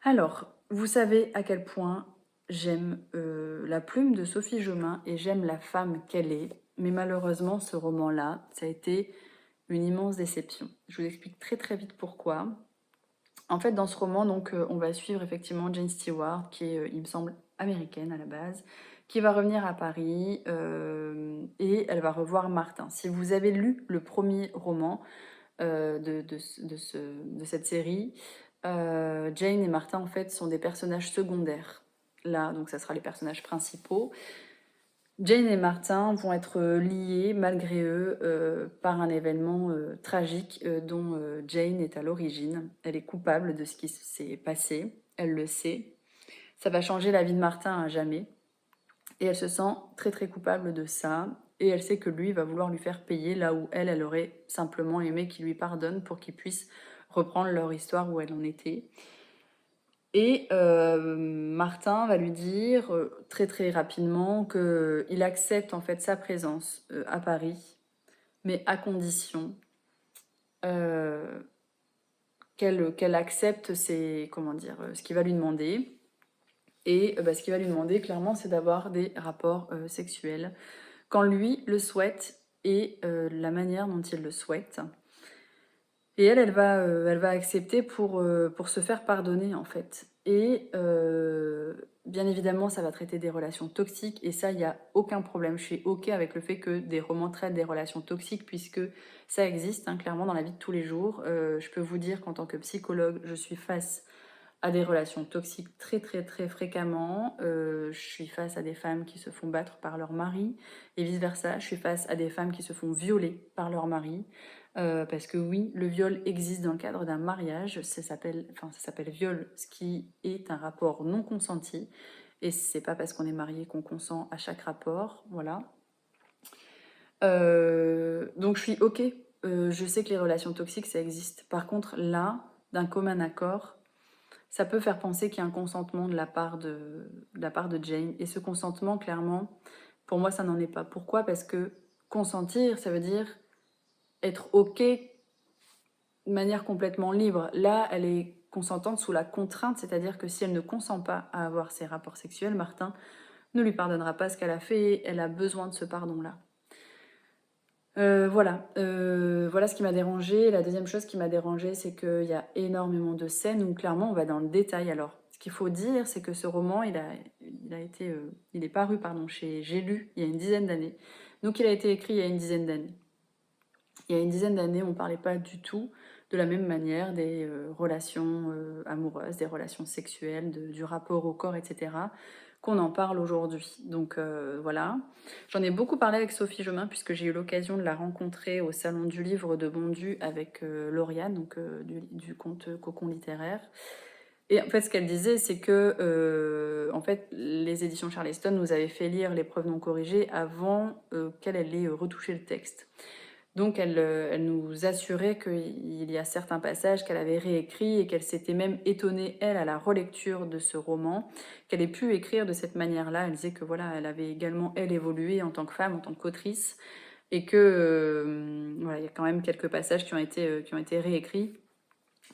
Alors, vous savez à quel point j'aime la plume de Sophie Jomain et j'aime la femme qu'elle est, mais malheureusement, ce roman-là, ça a été une immense déception. Je vous explique très très vite pourquoi. En fait, dans ce roman, donc, on va suivre effectivement Jane Stewart, qui est, il me semble, américaine à la base, qui va revenir à Paris et elle va revoir Martin. Si vous avez lu le premier roman de cette série, Jane et Martin, en fait, sont des personnages secondaires. Là, donc, ça sera les personnages principaux. Jane et Martin vont être liés, malgré eux, par un événement tragique dont Jane est à l'origine. Elle est coupable de ce qui s'est passé, elle le sait. Ça va changer la vie de Martin à jamais. Et elle se sent très très coupable de ça. Et elle sait que lui va vouloir lui faire payer là où elle aurait simplement aimé qu'il lui pardonne pour qu'ils puissent reprendre leur histoire où elle en était. Et Martin va lui dire très très rapidement qu'il accepte en fait sa présence à Paris, mais à condition euh, qu'elle accepte ce qu'il va lui demander. Et ce qu'il va lui demander clairement, c'est d'avoir des rapports sexuels quand lui le souhaite et la manière dont il le souhaite. Et elle va accepter pour se faire pardonner en fait. Et bien évidemment, ça va traiter des relations toxiques et ça, il n'y a aucun problème. Je suis OK avec le fait que des romans traitent des relations toxiques puisque ça existe hein, clairement dans la vie de tous les jours. Je peux vous dire qu'en tant que psychologue, je suis face à des relations toxiques très très très fréquemment. Je suis face à des femmes qui se font battre par leur mari et vice-versa. Je suis face à des femmes qui se font violer par leur mari. Parce que oui, le viol existe dans le cadre d'un mariage. Ça s'appelle viol, ce qui est un rapport non consenti. Et c'est pas parce qu'on est marié qu'on consent à chaque rapport. Voilà. Donc je suis OK. Je sais que les relations toxiques, ça existe. Par contre, là, d'un commun accord, ça peut faire penser qu'il y a un consentement de la part de Jane. Et ce consentement, clairement, pour moi, ça n'en est pas. Pourquoi? Parce que consentir, ça veut dire être OK de manière complètement libre. Là, elle est consentante sous la contrainte, c'est-à-dire que si elle ne consent pas à avoir ses rapports sexuels, Martin ne lui pardonnera pas ce qu'elle a fait et elle a besoin de ce pardon-là. Voilà ce qui m'a dérangée. La deuxième chose qui m'a dérangée, c'est qu'il y a énormément de scènes où clairement on va dans le détail. Alors, ce qu'il faut dire, c'est que ce roman, il est paru chez J'ai lu il y a une dizaine d'années. Donc il a été écrit il y a une dizaine d'années. Il y a une dizaine d'années, on ne parlait pas du tout de la même manière des relations amoureuses, des relations sexuelles, du rapport au corps, etc., qu'on en parle aujourd'hui. Donc voilà. J'en ai beaucoup parlé avec Sophie Jomain, puisque j'ai eu l'occasion de la rencontrer au Salon du Livre de Bondu avec Lauriane, donc du conte Cocon littéraire. Et en fait, ce qu'elle disait, c'est que en fait, les éditions Charleston nous avaient fait lire l'épreuve non corrigée avant qu'elle ait retouché le texte. Donc elle nous assurait qu'il y a certains passages qu'elle avait réécrits et qu'elle s'était même étonnée, elle, à la relecture de ce roman, qu'elle ait pu écrire de cette manière-là. Elle disait que voilà, elle avait également, elle, évolué en tant que femme, en tant qu'autrice, et que voilà, il y a quand même quelques passages qui ont été réécrits.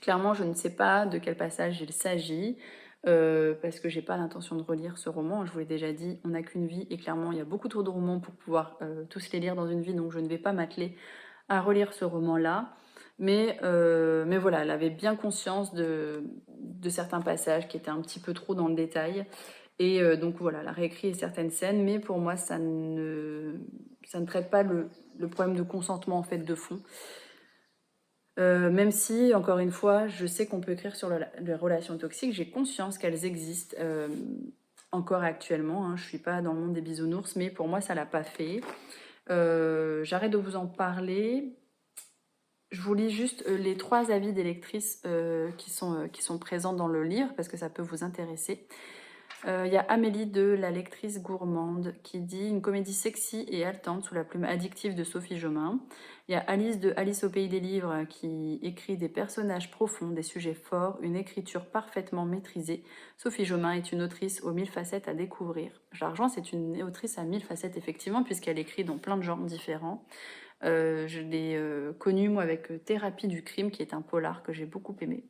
Clairement, je ne sais pas de quel passage il s'agit. Parce que j'ai pas l'intention de relire ce roman. Je vous l'ai déjà dit, on n'a qu'une vie et clairement il y a beaucoup trop de romans pour pouvoir tous les lire dans une vie, donc je ne vais pas m'atteler à relire ce roman-là. Mais voilà, elle avait bien conscience de certains passages qui étaient un petit peu trop dans le détail. Et donc voilà, elle a réécrit certaines scènes, mais pour moi ça ne traite pas le problème de consentement en fait de fond. Même si, encore une fois, je sais qu'on peut écrire sur les relations toxiques, j'ai conscience qu'elles existent encore actuellement. Hein. Je ne suis pas dans le monde des bisounours, mais pour moi, ça ne l'a pas fait. J'arrête de vous en parler. Je vous lis juste les 3 avis des lectrices qui sont présents dans le livre, parce que ça peut vous intéresser. Il y a Amélie de La lectrice gourmande qui dit une comédie sexy et haletante sous la plume addictive de Sophie Jomain. Il y a Alice de Alice au pays des livres qui écrit des personnages profonds, des sujets forts, une écriture parfaitement maîtrisée. Sophie Jomain est une autrice aux 1000 facettes à découvrir. L'argent, c'est une autrice à 1000 facettes effectivement puisqu'elle écrit dans plein de genres différents. Je l'ai connu moi avec Thérapie du crime, qui est un polar que j'ai beaucoup aimé.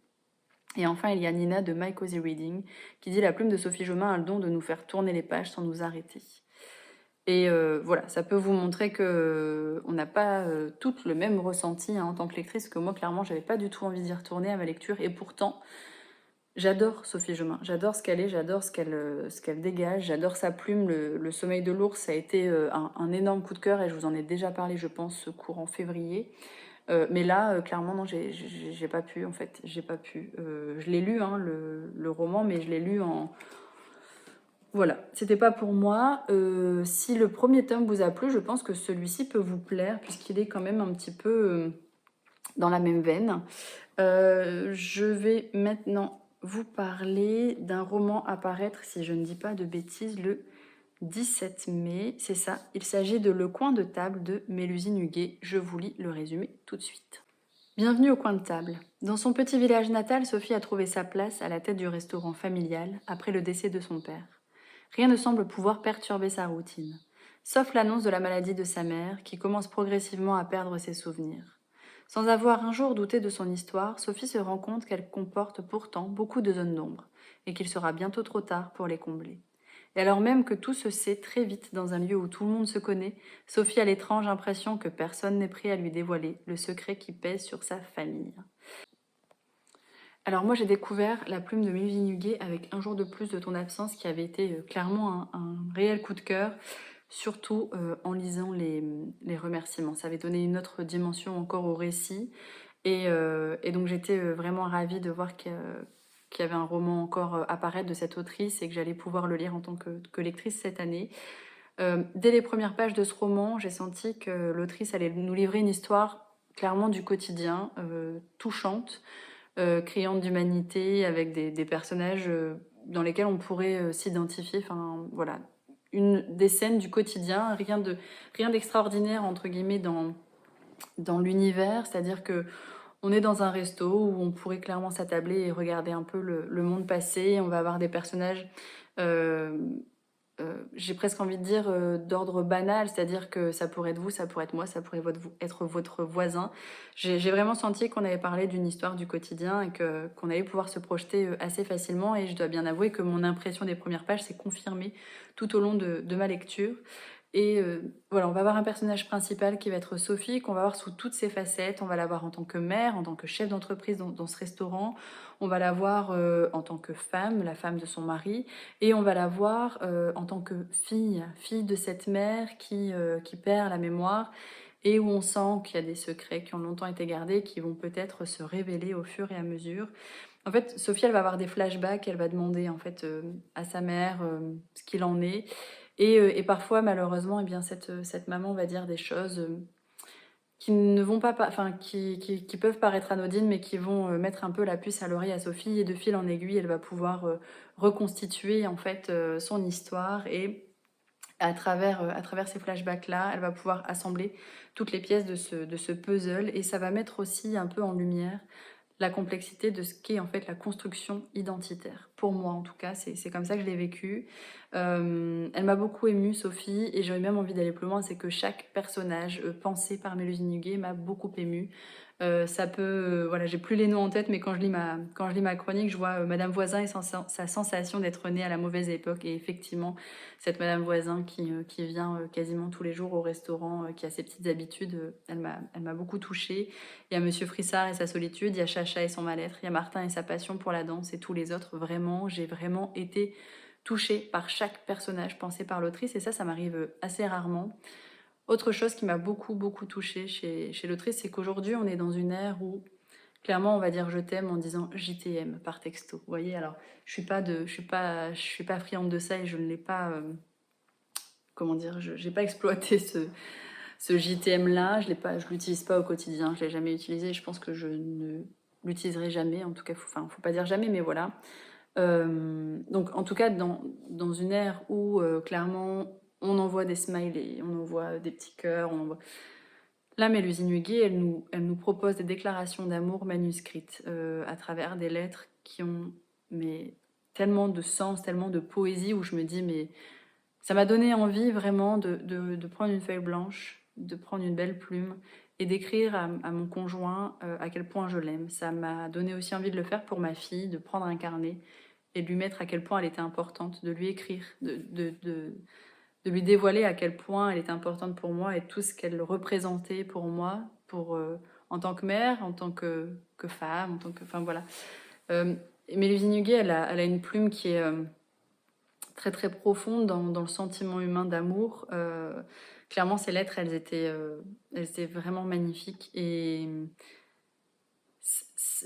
Et enfin, il y a Nina de My Cozy Reading qui dit: La plume de Sophie Jomain a le don de nous faire tourner les pages sans nous arrêter. Et voilà, ça peut vous montrer que on n'a pas toutes le même ressenti en tant que lectrice, que moi, clairement, j'avais pas du tout envie d'y retourner à ma lecture. Et pourtant, j'adore Sophie Jomain, j'adore ce qu'elle est, j'adore ce qu'elle dégage, j'adore sa plume. Le Sommeil de l'ours, ça a été un énorme coup de cœur et je vous en ai déjà parlé, je pense, courant février. Mais là, clairement, non, j'ai pas pu, en fait. J'ai pas pu. Je l'ai lu, hein, le roman, mais je l'ai lu en... Voilà, c'était pas pour moi. Si le premier tome vous a plu, je pense que celui-ci peut vous plaire, puisqu'il est quand même un petit peu dans la même veine. Je vais maintenant vous parler d'un roman à paraître, si je ne dis pas de bêtises, le 17 mai. C'est ça, il s'agit de Le coin de table de Mélusine Huguet. Je vous lis le résumé tout de suite. Bienvenue au coin de table. Dans son petit village natal, Sophie a trouvé sa place à la tête du restaurant familial après le décès de son père. Rien ne semble pouvoir perturber sa routine, sauf l'annonce de la maladie de sa mère qui commence progressivement à perdre ses souvenirs. Sans avoir un jour douté de son histoire, Sophie se rend compte qu'elle comporte pourtant beaucoup de zones d'ombre et qu'il sera bientôt trop tard pour les combler. Et alors même que tout se sait très vite dans un lieu où tout le monde se connaît, Sophie a l'étrange impression que personne n'est prêt à lui dévoiler le secret qui pèse sur sa famille. Alors moi j'ai découvert La plume de Mélusine Huguet avec Un jour de plus de ton absence qui avait été clairement un réel coup de cœur, surtout en lisant les remerciements. Ça avait donné une autre dimension encore au récit et donc j'étais vraiment ravie de voir qu'il y avait un roman encore à paraître de cette autrice et que j'allais pouvoir le lire en tant que lectrice cette année. Dès les premières pages de ce roman, j'ai senti que l'autrice allait nous livrer une histoire clairement du quotidien, touchante, criante d'humanité, avec des personnages dans lesquels on pourrait s'identifier. Enfin, voilà, des scènes du quotidien, rien d'extraordinaire entre guillemets dans l'univers, c'est-à-dire que on est dans un resto où on pourrait clairement s'attabler et regarder un peu le monde passer. On va avoir des personnages, euh, j'ai presque envie de dire, d'ordre banal, c'est-à-dire que ça pourrait être vous, ça pourrait être moi, ça pourrait être votre voisin. J'ai vraiment senti qu'on avait parlé d'une histoire du quotidien et qu'on allait pouvoir se projeter assez facilement. Et je dois bien avouer que mon impression des premières pages s'est confirmée tout au long de ma lecture. Et voilà, on va avoir un personnage principal qui va être Sophie, qu'on va voir sous toutes ses facettes. On va la voir en tant que mère, en tant que chef d'entreprise dans ce restaurant. On va la voir en tant que femme, la femme de son mari. Et on va la voir en tant que fille de cette mère qui perd la mémoire et où on sent qu'il y a des secrets qui ont longtemps été gardés, qui vont peut-être se révéler au fur et à mesure. En fait, Sophie, elle va avoir des flashbacks, elle va demander en fait à sa mère ce qu'il en est. Et parfois, malheureusement, eh bien, cette maman va dire des choses qui ne vont pas, enfin, qui peuvent paraître anodines, mais qui vont mettre un peu la puce à l'oreille à Sophie. Et de fil en aiguille, elle va pouvoir reconstituer en fait son histoire. Et à travers ces flashbacks-là, elle va pouvoir assembler toutes les pièces de ce puzzle. Et ça va mettre aussi un peu en lumière la complexité de ce qu'est en fait la construction identitaire. Pour moi en tout cas, c'est comme ça que je l'ai vécu. Elle m'a beaucoup émue, Sophie, et j'aurais même envie d'aller plus loin, c'est que chaque personnage pensé par Mélusine Huguet m'a beaucoup émue. Ça peut, voilà, j'ai plus les noms en tête, mais quand je lis ma chronique, je vois Madame Voisin et sa sensation d'être née à la mauvaise époque. Et effectivement, cette Madame Voisin qui vient quasiment tous les jours au restaurant, qui a ses petites habitudes, elle m'a beaucoup touchée. Il y a Monsieur Frissard et sa solitude, il y a Chacha et son mal-être, il y a Martin et sa passion pour la danse et tous les autres. Vraiment, j'ai vraiment été touchée par chaque personnage pensé par l'autrice et ça m'arrive assez rarement. Autre chose qui m'a beaucoup touchée chez l'autrice, c'est qu'aujourd'hui on est dans une ère où clairement on va dire je t'aime en disant JTM par texto. Vous voyez, alors je suis pas friande de ça et je ne l'ai pas, comment dire, j'ai pas exploité ce JTM là, je l'utilise pas au quotidien, je l'ai jamais utilisé, je pense que je ne l'utiliserai jamais, en tout cas, faut pas dire jamais, mais voilà. Donc en tout cas, dans une ère où clairement on envoie des smileys, on envoie des petits cœurs, on envoie... Là, Mélusine Huguet, elle nous propose des déclarations d'amour manuscrites à travers des lettres qui ont mais, tellement de sens, tellement de poésie, où je me dis, mais ça m'a donné envie vraiment de prendre une feuille blanche de prendre une belle plume et d'écrire à mon conjoint à quel point je l'aime. Ça m'a donné aussi envie de le faire pour ma fille, de prendre un carnet et de lui mettre à quel point elle était importante, de lui écrire, de lui dévoiler à quel point elle était importante pour moi et tout ce qu'elle représentait pour moi, en tant que mère, en tant que femme, en tant que... Enfin voilà. Euh, Mélusine Huguet, elle a une plume qui est très très profonde dans le sentiment humain d'amour. Clairement, ces lettres, elles étaient vraiment magnifiques. Et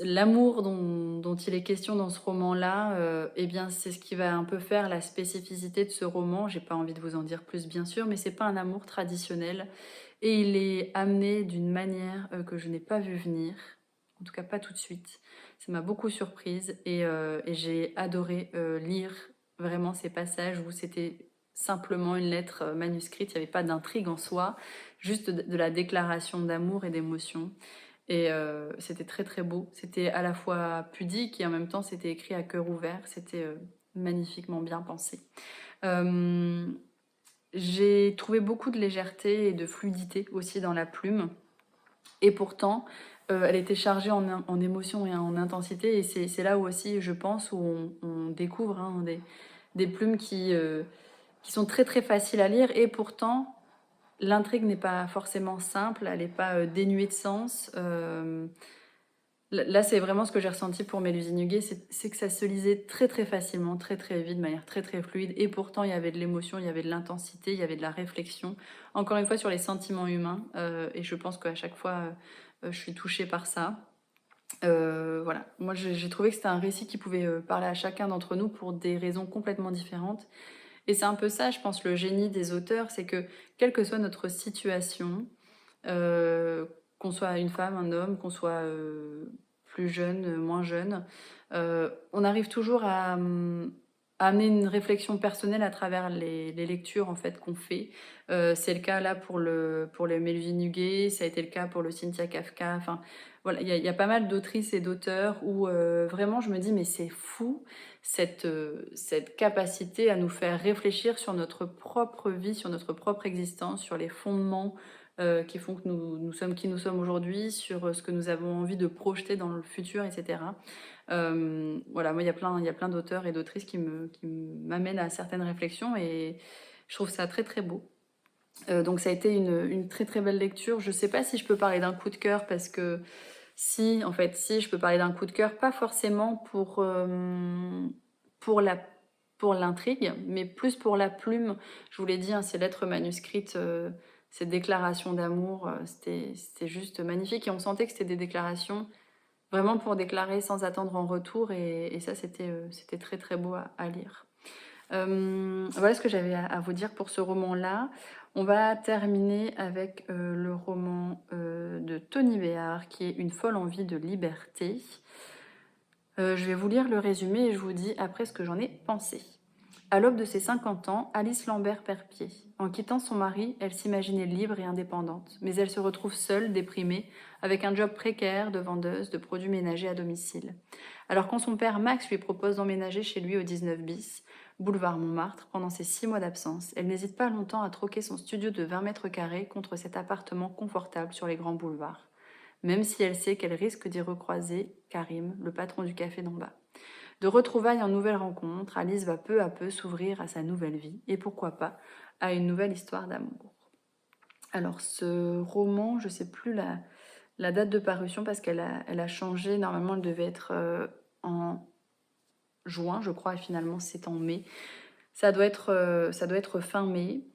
l'amour dont il est question dans ce roman-là, eh bien, c'est ce qui va un peu faire la spécificité de ce roman. J'ai pas envie de vous en dire plus, bien sûr, mais c'est pas un amour traditionnel. Et il est amené d'une manière que je n'ai pas vu venir. En tout cas, pas tout de suite. Ça m'a beaucoup surprise et j'ai adoré lire vraiment ces passages où c'était simplement une lettre manuscrite. Il n'y avait pas d'intrigue en soi, juste de la déclaration d'amour et d'émotion. Et c'était très très beau. C'était à la fois pudique et en même temps c'était écrit à cœur ouvert. C'était magnifiquement bien pensé. Euh, j'ai trouvé beaucoup de légèreté et de fluidité aussi dans la plume. Et pourtant, elle était chargée en émotion et en intensité. Et c'est là où aussi, je pense, où on découvre des plumes qui sont très très faciles à lire. Et pourtant, l'intrigue n'est pas forcément simple, elle n'est pas dénuée de sens. Là, c'est vraiment ce que j'ai ressenti pour Mélusine Huguet, c'est que ça se lisait très très facilement, très très vite, de manière très très fluide. Et pourtant, il y avait de l'émotion, il y avait de l'intensité, il y avait de la réflexion. Encore une fois, sur les sentiments humains. Et je pense qu'à chaque fois, je suis touchée par ça. Voilà, moi j'ai trouvé que c'était un récit qui pouvait parler à chacun d'entre nous pour des raisons complètement différentes. Et c'est un peu ça, je pense, le génie des auteurs, c'est que quelle que soit notre situation, euh, qu'on soit une femme, un homme, qu'on soit plus jeune, moins jeune, on arrive toujours à amener une réflexion personnelle à travers les lectures en fait qu'on fait. C'est le cas là pour le Mélusine Huguet, ça a été le cas pour le Cynthia Kafka. Enfin, voilà, il y a pas mal d'autrices et d'auteurs où vraiment je me dis mais c'est fou cette capacité à nous faire réfléchir sur notre propre vie, sur notre propre existence, sur les fondements qui font que nous sommes qui nous sommes aujourd'hui, sur ce que nous avons envie de projeter dans le futur, etc. Voilà, moi, il y a plein d'auteurs et d'autrices qui m'amènent à certaines réflexions et je trouve ça très très beau. Donc ça a été une très très belle lecture. Je sais pas si je peux parler d'un coup de cœur parce que si, en fait, si, je peux parler d'un coup de cœur, pas forcément pour la, pour l'intrigue, mais plus pour la plume. Je vous l'ai dit, hein, ces lettres manuscrites, ces déclarations d'amour, c'était juste magnifique. Et on sentait que c'était des déclarations vraiment pour déclarer sans attendre en retour. Et ça, c'était très très beau à lire. Voilà ce que j'avais à vous dire pour ce roman-là. On va terminer avec le roman de Tony Béard, qui est Une folle envie de liberté. Je vais vous lire le résumé et je vous dis après ce que j'en ai pensé. À l'aube de ses 50 ans, Alice Lambert perd pied. En quittant son mari, elle s'imaginait libre et indépendante, mais elle se retrouve seule, déprimée, avec un job précaire de vendeuse de produits ménagers à domicile. Alors quand son père Max lui propose d'emménager chez lui au 19 bis, boulevard Montmartre, pendant ses 6 mois d'absence, elle n'hésite pas longtemps à troquer son studio de 20 mètres carrés contre cet appartement confortable sur les grands boulevards, même si elle sait qu'elle risque d'y recroiser Karim, le patron du café d'en bas. De retrouvailles en nouvelles rencontres, Alice va peu à peu s'ouvrir à sa nouvelle vie et pourquoi pas à une nouvelle histoire d'amour. Alors ce roman, je ne sais plus la date de parution parce elle a changé. Normalement, elle devait être en juin, je crois, et finalement c'est en mai. Ça doit être fin mai.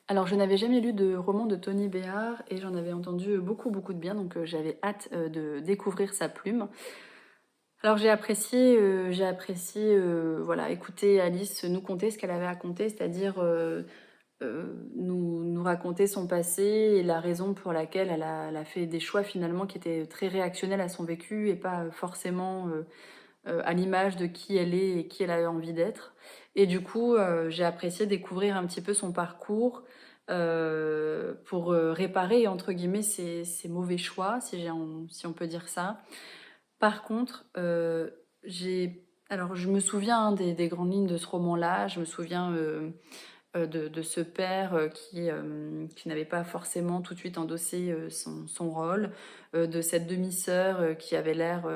Alors je n'avais jamais lu de roman de Tony Béard et j'en avais entendu beaucoup beaucoup de bien, donc j'avais hâte de découvrir sa plume. Alors j'ai apprécié voilà, écouter Alice nous conter ce qu'elle avait à conter, c'est-à-dire nous raconter son passé et la raison pour laquelle elle a fait des choix finalement qui étaient très réactionnels à son vécu et pas forcément à l'image de qui elle est et qui elle avait envie d'être. Et du coup, j'ai apprécié découvrir un petit peu son parcours pour réparer, entre guillemets, ses mauvais choix, si on peut dire ça. Par contre, alors je me souviens hein, des grandes lignes de ce roman-là. Je me souviens de ce père qui n'avait pas forcément tout de suite endossé son rôle, de cette demi-sœur qui avait l'air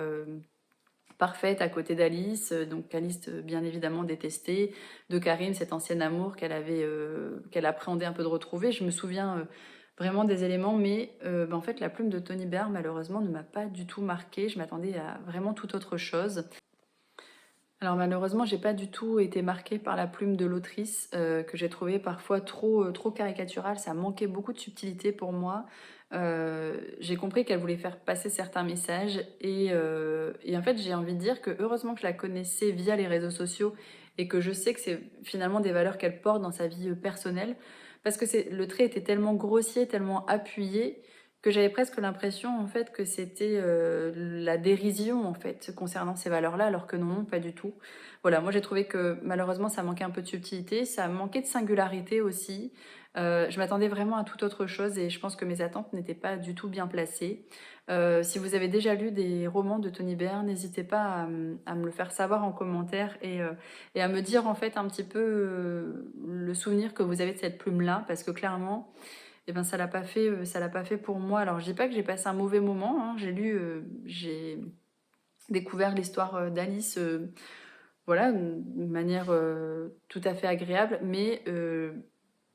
parfaite à côté d'Alice, donc Alice bien évidemment détestée, de Karim, cet ancien amour qu'elle appréhendait un peu de retrouver. Je me souviens vraiment des éléments, mais en fait la plume de Tony Blair malheureusement ne m'a pas du tout marquée. Je m'attendais à vraiment toute autre chose. Alors malheureusement, j'ai pas du tout été marquée par la plume de l'autrice, que j'ai trouvée parfois trop caricaturale. Ça manquait beaucoup de subtilité pour moi. J'ai compris qu'elle voulait faire passer certains messages et en fait, j'ai envie de dire que heureusement que je la connaissais via les réseaux sociaux et que je sais que c'est finalement des valeurs qu'elle porte dans sa vie personnelle, parce que le trait était tellement grossier, tellement appuyé que j'avais presque l'impression en fait que c'était la dérision en fait concernant ces valeurs-là, alors que non, pas du tout. Voilà, moi j'ai trouvé que malheureusement ça manquait un peu de subtilité, ça manquait de singularité aussi. Je m'attendais vraiment à toute autre chose et je pense que mes attentes n'étaient pas du tout bien placées. Si vous avez déjà lu des romans de Tony Blair, n'hésitez pas à me le faire savoir en commentaire et à me dire en fait un petit peu le souvenir que vous avez de cette plume-là, parce que clairement, et ben ça l'a pas fait pour moi. Alors je dis pas que j'ai passé un mauvais moment, hein. J'ai découvert l'histoire d'Alice, voilà, d'une manière tout à fait agréable, mais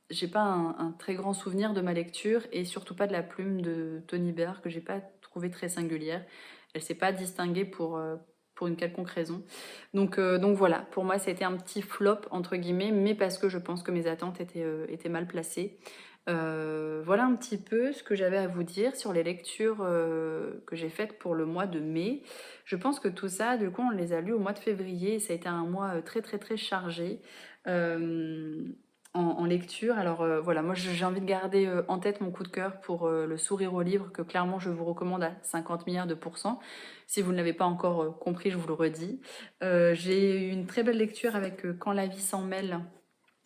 j'ai pas un très grand souvenir de ma lecture et surtout pas de la plume de Tony Blair que j'ai pas trouvée très singulière. Elle s'est pas distinguée pour une quelconque raison. Donc voilà, pour moi ça a été un petit flop entre guillemets, mais parce que je pense que mes attentes étaient mal placées. Voilà un petit peu ce que j'avais à vous dire sur les lectures que j'ai faites pour le mois de mai. Je pense que tout ça, du coup, on les a lus au mois de février et ça a été un mois très chargé en lecture. Alors voilà, moi j'ai envie de garder en tête mon coup de cœur pour Le Sourire au livre, que clairement je vous recommande à 50 milliards de pourcents. Si vous ne l'avez pas encore compris, je vous le redis. J'ai eu une très belle lecture avec Quand la vie s'en mêle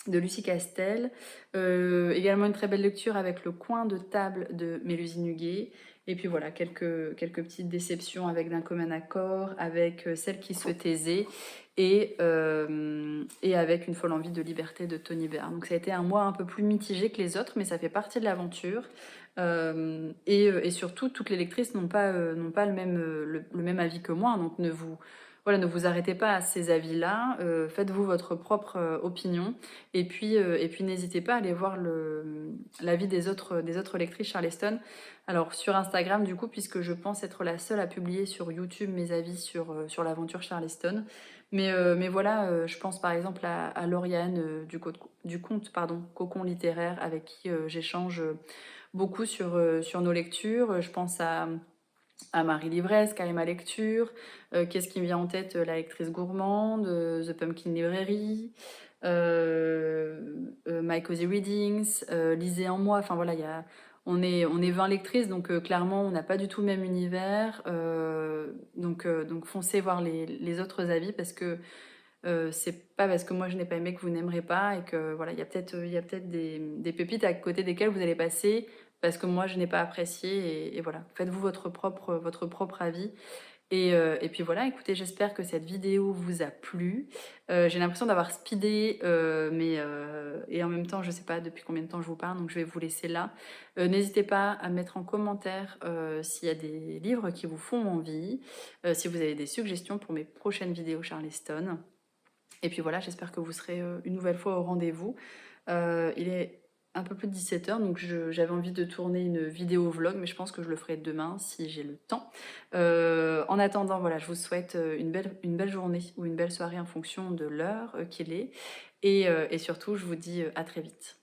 de Lucie Castel. Également une très belle lecture avec Le coin de table de Mélusine Huguet. Et puis voilà, quelques petites déceptions avec D'un commun accord, avec Celle qui se taisait et avec Une folle envie de liberté de Tony Blair. Donc ça a été un mois un peu plus mitigé que les autres, mais ça fait partie de l'aventure. Et surtout, toutes les lectrices n'ont pas le même avis que moi, donc voilà, ne vous arrêtez pas à ces avis-là, faites-vous votre propre opinion. Et puis n'hésitez pas à aller voir l'avis des autres lectrices Charleston. Alors sur Instagram du coup, puisque je pense être la seule à publier sur YouTube mes avis sur l'aventure Charleston. Mais voilà, je pense par exemple à Lauriane du compte pardon, Cocon littéraire avec qui j'échange beaucoup sur nos lectures. Je pense à Marie Livresse, Karima Lecture, qu'est-ce qui me vient en tête, La lectrice gourmande, The Pumpkin Librairie, My Cozy Readings, Lisez en moi, enfin voilà, on est 20 lectrices, donc clairement on n'a pas du tout le même univers, donc foncez voir les autres avis parce que c'est pas parce que moi je n'ai pas aimé que vous n'aimerez pas et que voilà, il y a peut-être des pépites à côté desquelles vous allez passer parce que moi je n'ai pas apprécié et voilà, faites-vous votre propre avis. Et puis voilà, écoutez, j'espère que cette vidéo vous a plu. J'ai l'impression d'avoir speedé, et en même temps, je sais pas depuis combien de temps je vous parle, donc je vais vous laisser là. N'hésitez pas à mettre en commentaire s'il y a des livres qui vous font envie, si vous avez des suggestions pour mes prochaines vidéos Charleston. Et puis voilà, j'espère que vous serez une nouvelle fois au rendez-vous. Il est un peu plus de 17h, donc j'avais envie de tourner une vidéo vlog, mais je pense que je le ferai demain si j'ai le temps. En attendant, voilà, je vous souhaite une belle journée ou une belle soirée en fonction de l'heure qu'il est. Et surtout, je vous dis à très vite.